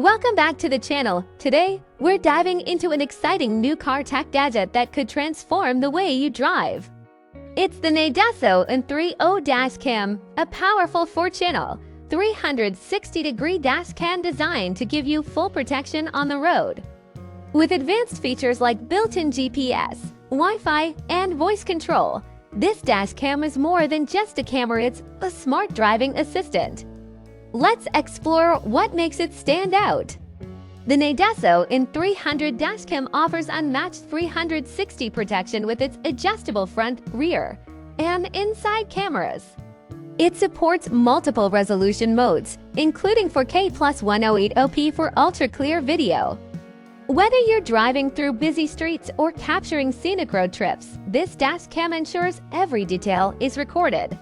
Welcome back to the channel. Today, we're diving into an exciting new car tech gadget that could transform the way you drive. It's the Neideso N300 dashcam, a powerful 4-channel, 360-degree dashcam designed to give you full protection on the road. With advanced features like built-in GPS, Wi-Fi, and voice control, this dashcam is more than just a camera, it's a smart driving assistant. Let's explore what makes it stand out. The Neideso N300 dashcam offers unmatched 360 protection with its adjustable front, rear, and inside cameras. It supports multiple resolution modes, including 4K plus 1080p for ultra-clear video. Whether you're driving through busy streets or capturing scenic road trips, this dashcam ensures every detail is recorded.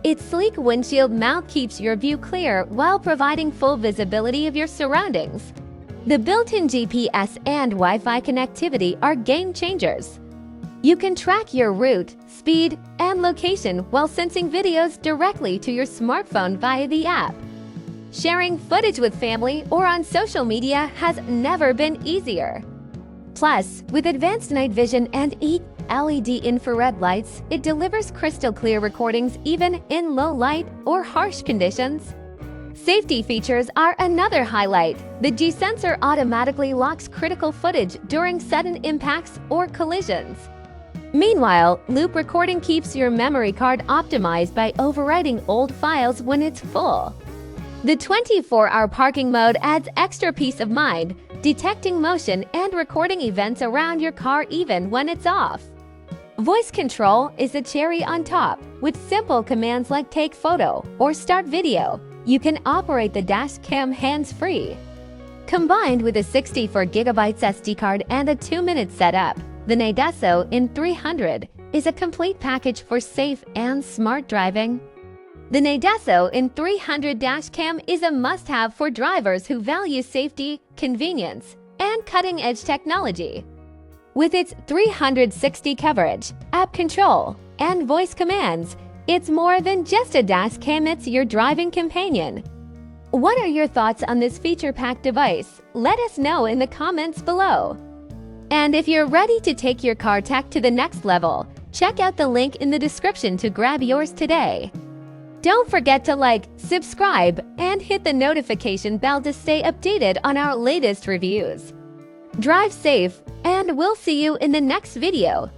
Its sleek windshield mount keeps your view clear while providing full visibility of your surroundings. The built-in GPS and Wi-Fi connectivity are game changers. You can track your route, speed, and location while sending videos directly to your smartphone via the app. Sharing footage with family or on social media has never been easier. Plus, with advanced night vision and LED infrared lights, it delivers crystal-clear recordings even in low light or harsh conditions. Safety features are another highlight. The G sensor automatically locks critical footage during sudden impacts or collisions. Meanwhile, loop recording keeps your memory card optimized by overwriting old files when it's full. The 24-hour parking mode adds extra peace of mind, detecting motion and recording events around your car even when it's off. Voice control is a cherry on top. With simple commands like take photo or start video, you can operate the dashcam hands-free. Combined with a 64GB SD card and a 2-minute setup, the Neideso N300 is a complete package for safe and smart driving. The Neideso N300 dashcam is a must-have for drivers who value safety, convenience, and cutting-edge technology. With its 360 coverage, app control, and voice commands, it's more than just a dashcam, it's your driving companion. What are your thoughts on this feature-packed device? Let us know in the comments below. And if you're ready to take your car tech to the next level, check out the link in the description to grab yours today. Don't forget to like, subscribe, and hit the notification bell to stay updated on our latest reviews. Drive safe, and we'll see you in the next video.